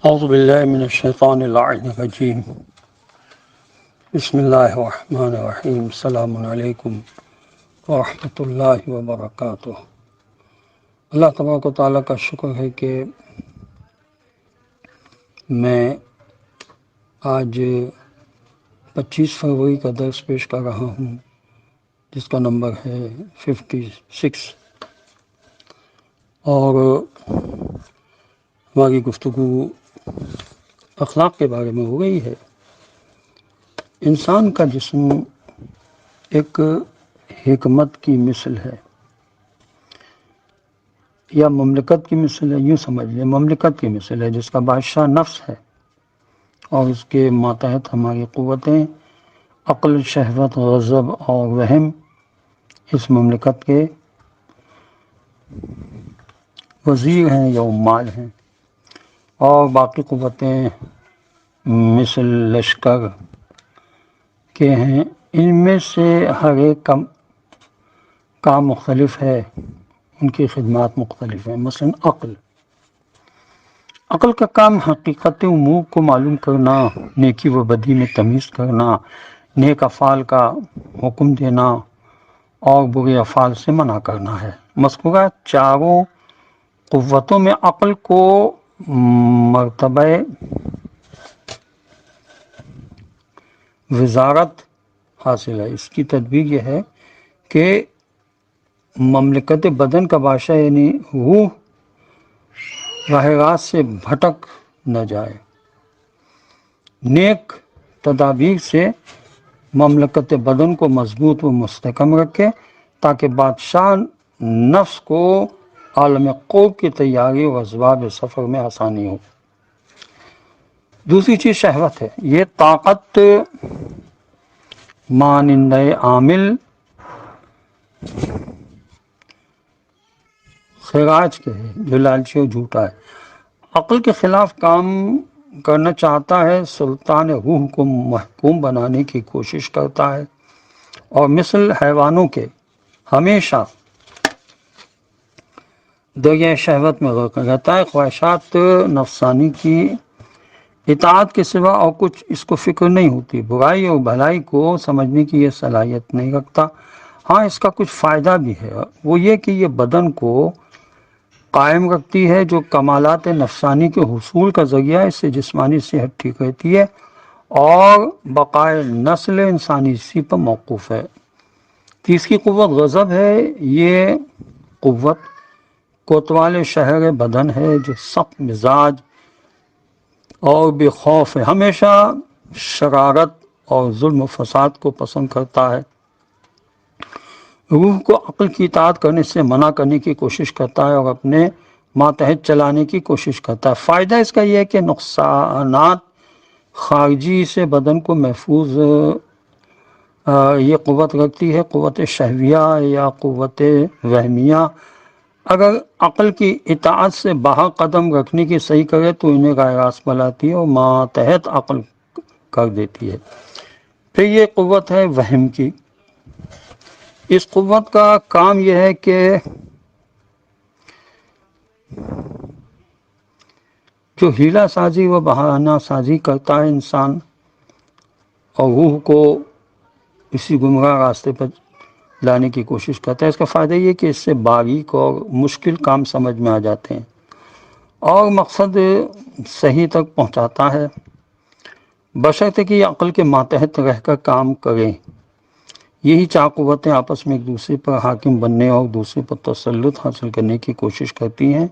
اعوذ باللہ من الشیطان اللعین الرجیم بسم اللہ الرحمن الرحیم السلام علیکم ورحمۃ اللہ وبرکاتہ۔ اللہ تبارک و تعالیٰ کا شکر ہے کہ میں آج 25 فروری کا درس پیش کر رہا ہوں جس کا نمبر ہے 56، اور ہماری گفتگو اخلاق کے بارے میں ہو گئی ہے۔ انسان کا جسم ایک حکمت کی مثل ہے یا مملکت کی مثل ہے، یوں سمجھ لیں مملکت کی مثل ہے جس کا بادشاہ نفس ہے، اور اس کے ماتحت ہماری قوتیں عقل، شہوت، غضب اور وہم اس مملکت کے وزیر ہیں یا عمال ہیں، اور باقی قوتیں مثل لشکر کے ہیں۔ ان میں سے ہر ایک کا کام مختلف ہے، ان کی خدمات مختلف ہیں۔ مثلا عقل کا کام حقیقت امور کو معلوم کرنا، نیکی و بدی میں تمیز کرنا، نیک افعال کا حکم دینا اور برے افعال سے منع کرنا ہے۔ مذکورہ چاروں قوتوں میں عقل کو مرتبہ وزارت حاصل ہے۔ اس کی تدبیر یہ ہے کہ مملکت بدن کا بادشاہ یعنی روح راہ راست سے بھٹک نہ جائے۔ نیک تدابیر سے مملکت بدن کو مضبوط و مستحکم رکھے تاکہ بادشاہ نفس کو عالم قرب کی تیاری و اسباب سفر میں آسانی ہو۔ دوسری چیز شہوت ہے۔ یہ طاقت مانند عامل خراج کے ہے جو لالچی اور جھوٹا ہے، عقل کے خلاف کام کرنا چاہتا ہے، سلطان روح کو محکوم بنانے کی کوشش کرتا ہے، اور مثل حیوانوں کے ہمیشہ دریائے شہوت میں غرق رہتا ہے۔ خواہشات نفسانی کی اطاعت کے سوا اور کچھ اس کو فکر نہیں ہوتی، برائی اور بھلائی کو سمجھنے کی یہ صلاحیت نہیں رکھتا۔ ہاں، اس کا کچھ فائدہ بھی ہے، وہ یہ کہ یہ بدن کو قائم رکھتی ہے، جو کمالات نفسانی کے حصول کا ذریعہ ہے۔ اس سے جسمانی صحت ٹھیک رہتی ہے اور بقائے نسل انسانی اسی پر موقوف ہے۔ تیسری قوت غضب ہے۔ یہ قوت کوتوال شہر بدن ہے جو سخت مزاج اور بے خوف ہے، ہمیشہ شرارت اور ظلم و فساد کو پسند کرتا ہے، روح کو عقل کی اطاعت کرنے سے منع کرنے کی کوشش کرتا ہے اور اپنے ماتحت چلانے کی کوشش کرتا ہے۔ فائدہ اس کا یہ ہے کہ نقصانات خارجی سے بدن کو محفوظ یہ قوت رکھتی ہے۔ قوت شہویہ یا قوت وہمیہ اگر عقل کی اطاعت سے باہر قدم رکھنے کی صحیح کرے تو انہیں راہ راست بلاتی ہے اور ماتحت عقل کر دیتی ہے۔ پھر یہ قوت ہے وہم کی۔ اس قوت کا کام یہ ہے کہ جو ہیلہ سازی و بہانہ سازی کرتا ہے انسان اور روح کو اسی گمراہ راستے پر لانے کی کوشش کرتا ہے، اس کا فائدہ یہ کہ اس سے باریک اور مشکل کام سمجھ میں آ جاتے ہیں اور مقصد صحیح تک پہنچاتا ہے، بشرطے کہ یہ عقل کے ماتحت رہ کر کام کریں۔ یہی چار قوتیں آپس میں ایک دوسرے پر حاکم بننے اور دوسرے پر تسلط حاصل کرنے کی کوشش کرتی ہیں۔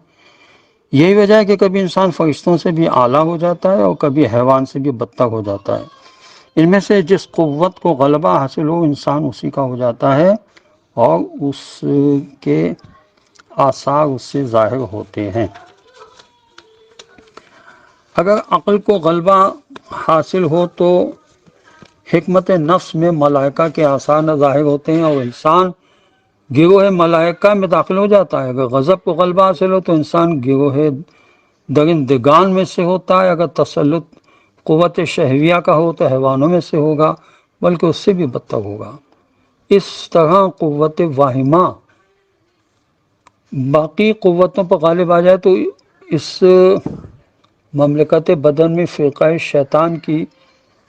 یہی وجہ ہے کہ کبھی انسان فرشتوں سے بھی اعلیٰ ہو جاتا ہے اور کبھی حیوان سے بھی بدتر ہو جاتا ہے۔ ان میں سے جس قوت کو غلبہ حاصل ہو انسان اسی کا ہو جاتا ہے اور اس کے آثار اس سے ظاہر ہوتے ہیں۔ اگر عقل کو غلبہ حاصل ہو تو حکمت نفس میں ملائکہ کے آثار نہ ظاہر ہوتے ہیں اور انسان گروہ ملائکہ میں داخل ہو جاتا ہے۔ اگر غضب کو غلبہ حاصل ہو تو انسان گروہ درندگان میں سے ہوتا ہے۔ اگر تسلط قوت شہویہ کا ہو تو حیوانوں میں سے ہوگا، بلکہ اس سے بھی بدتر ہوگا۔ اس طرح قوت واہمہ باقی قوتوں پر غالب آ جائے تو اس مملکت بدن میں فرقہ شیطان کی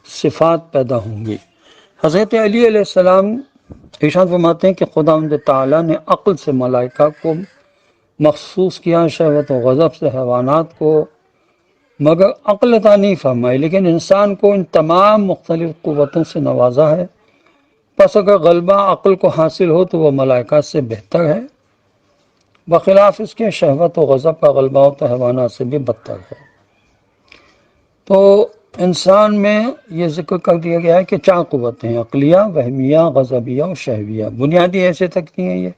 صفات پیدا ہوں گی۔ حضرت علی علیہ السلام ارشاد فرماتے ہیں کہ خداوند تعالیٰ نے عقل سے ملائکہ کو مخصوص کیا، شہوت و غضب سے حیوانات کو، مگر عقل عطا نہیں فرمائی، لیکن انسان کو ان تمام مختلف قوتوں سے نوازا ہے۔ پس اگر غلبہ عقل کو حاصل ہو تو وہ ملائکہ سے بہتر ہے، بخلاف اس کے شہوت و غضب کا غلبہ ہو تو حیوانات سے بھی بدتر ہے۔ تو انسان میں یہ ذکر کر دیا گیا ہے کہ 4 قوتیں ہیں، عقلیہ، وہمیہ، غضبیہ اور شہویہ۔ بنیادی حیثیت رکھتی ہیں یہ،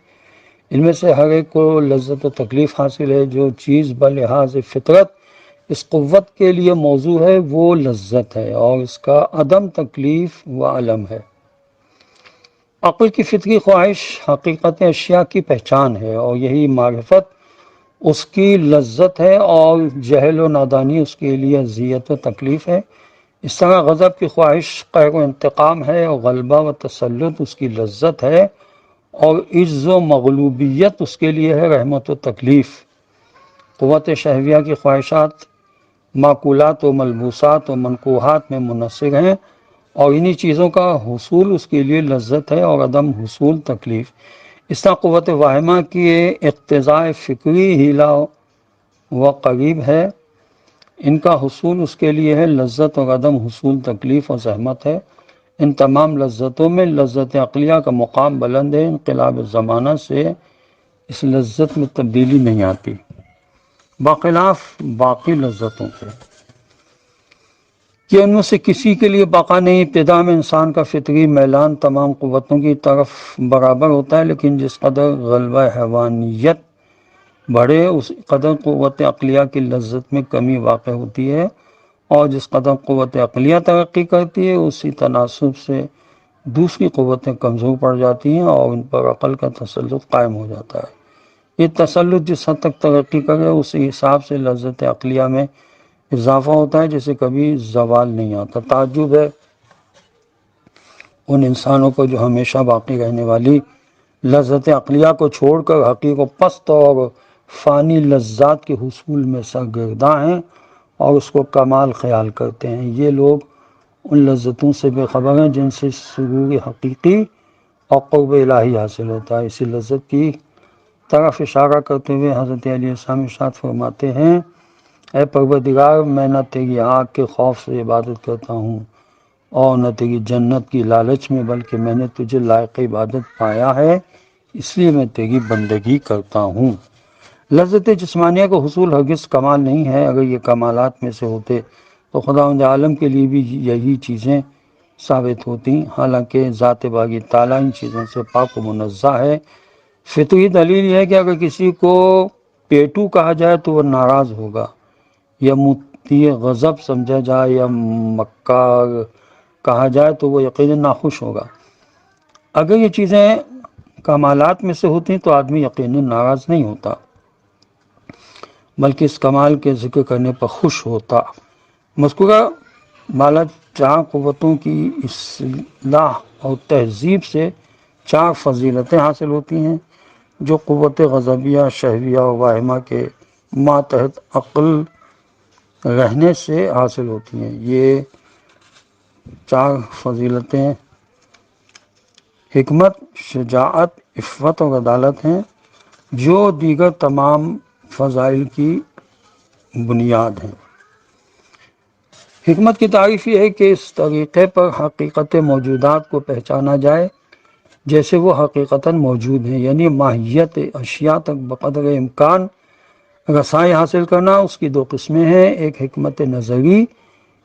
ان میں سے ہر ایک کو لذت و تکلیف حاصل ہے۔ جو چیز بلحاظ فطرت اس قوت کے لیے موضوع ہے وہ لذت ہے، اور اس کا عدم تکلیف و علم ہے۔ عقل کی فطری خواہش حقیقت اشیاء کی پہچان ہے، اور یہی معرفت اس کی لذت ہے، اور جہل و نادانی اس کے لیے اذیت و تکلیف ہے۔ اس طرح غضب کی خواہش قہر و انتقام ہے، اور غلبہ و تسلط اس کی لذت ہے، اور عز و مغلوبیت اس کے لیے ہے رحمت و تکلیف۔ قوت شہویہ کی خواہشات معقولات و ملبوسات و منقوحات میں منحصر ہیں، اور انہی چیزوں کا حصول اس کے لیے لذت ہے اور عدم حصول تکلیف۔ اس طرح قوت واہمہ کی اقتضاء فکری ہیلا و قریب ہے، ان کا حصول اس کے لیے ہے لذت اور عدم حصول تکلیف اور زحمت ہے۔ ان تمام لذتوں میں لذت عقلیہ کا مقام بلند ہے، انقلاب زمانہ سے اس لذت میں تبدیلی نہیں آتی، بخلاف باقی لذتوں کے کہ ان میں سے کسی کے لیے بقا نہیں۔ ابتدا میں انسان کا فطری میلان تمام قوتوں کی طرف برابر ہوتا ہے، لیکن جس قدر غلبہ حیوانیت بڑھے اس قدر قوت عقلیہ کی لذت میں کمی واقع ہوتی ہے، اور جس قدر قوت عقلیہ ترقی کرتی ہے اسی تناسب سے دوسری قوتیں کمزور پڑ جاتی ہیں اور ان پر عقل کا تسلط قائم ہو جاتا ہے۔ یہ تسلط جس حد تک ترقی کرے اسی حساب سے لذت عقلیہ میں اضافہ ہوتا ہے، جسے کبھی زوال نہیں آتا۔ تعجب ہے ان انسانوں کو جو ہمیشہ باقی رہنے والی لذت عقلیہ کو چھوڑ کر حقیق و پست اور فانی لذات کے حصول میں سرگرداں ہیں اور اس کو کمال خیال کرتے ہیں۔ یہ لوگ ان لذتوں سے بے خبر ہیں جن سے سرور حقیقی اور قرب الہی حاصل ہوتا ہے۔ اسی لذت کی طرف اشارہ کرتے ہوئے حضرت علیہ السلام ارشاد فرماتے ہیں، اے پروردگار، میں نہ تیری آگ کے خوف سے عبادت کرتا ہوں اور نہ تیری جنت کی لالچ میں، بلکہ میں نے تجھے لائق عبادت پایا ہے، اس لیے میں تیری بندگی کرتا ہوں۔ لذت جسمانیہ کا حصول ہرگز کمال نہیں ہے۔ اگر یہ کمالات میں سے ہوتے تو خداوند عالم کے لیے بھی یہی چیزیں ثابت ہوتی، حالانکہ ذات باری تعالیٰ ان چیزوں سے پاک و منزہ ہے۔ فطری دلیل یہ ہے کہ اگر کسی کو پیٹو کہا جائے تو وہ ناراض ہوگا، یا مطیع غضب سمجھا جائے یا مکار کہا جائے تو وہ یقیناً ناخوش ہوگا۔ اگر یہ چیزیں کمالات میں سے ہوتی تو آدمی یقیناً ناراض نہیں ہوتا، بلکہ اس کمال کے ذکر کرنے پر خوش ہوتا۔ مذکورہ بالا 4 قوتوں کی اصلاح اور تہذیب سے 4 فضیلتیں حاصل ہوتی ہیں، جو قوت غضبیہ، شہویہ و واہمہ کے ماتحت عقل رہنے سے حاصل ہوتی ہیں۔ یہ 4 فضیلتیں حکمت، شجاعت، عفت اور عدالت ہیں، جو دیگر تمام فضائل کی بنیاد ہیں۔ حکمت کی تعریف یہ ہے کہ اس طریقے پر حقیقت موجودات کو پہچانا جائے جیسے وہ حقیقتاً موجود ہیں، یعنی ماہیت اشیاء تک بقدر امکان رسائی حاصل کرنا۔ اس کی 2 قسمیں ہیں، ایک حکمت نظری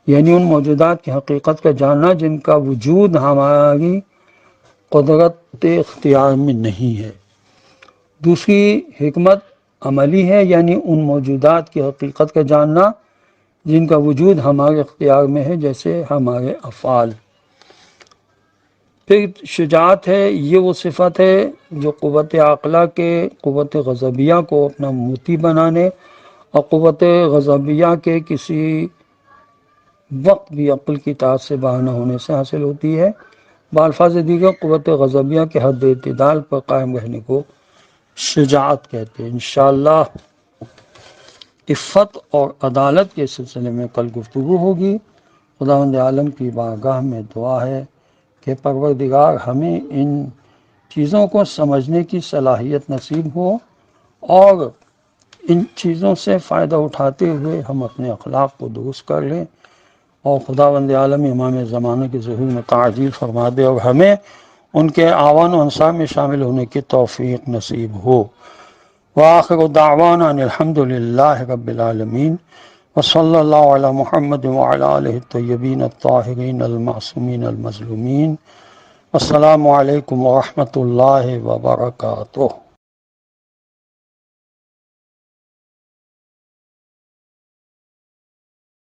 یعنی ان موجودات کی حقیقت کا جاننا جن کا وجود ہماری قدرت اختیار میں نہیں ہے، دوسری حکمت عملی ہے یعنی ان موجودات کی حقیقت کا جاننا جن کا وجود ہمارے اختیار میں ہے، جیسے ہمارے افعال۔ پھر شجاعت ہے، یہ وہ صفت ہے جو قوت عقلیٰ کے قوت غضبیہ کو اپنا مطیع بنانے اور قوت غضبیہ کے کسی وقت بھی عقل کی اطاعت سے باہر نہ ہونے سے حاصل ہوتی ہے۔ بالفاظ دیگر قوت غضبیہ کے حد اعتدال پر قائم رہنے کو شجاعت کہتے ہیں۔ انشاءاللہ عفت اور عدالت کے سلسلے میں کل گفتگو ہوگی۔ خداوند عالم کی بارگاہ میں دعا ہے کہ پروردگار ہمیں ان چیزوں کو سمجھنے کی صلاحیت نصیب ہو اور ان چیزوں سے فائدہ اٹھاتے ہوئے ہم اپنے اخلاق کو درست کر لیں، اور خداوند عالم امام زمانہ کے ظہور میں تعجیل فرما دے اور ہمیں ان کے اعوان و انصار میں شامل ہونے کی توفیق نصیب ہو۔ وآخر دعوانا ان الحمد للہ رب العالمین، وصلی اللہ علی محمد وعلی آلہ الطیبین الطاہرین المعصومین المظلومین۔ السلام علیکم ورحمۃ اللہ وبرکاتہ۔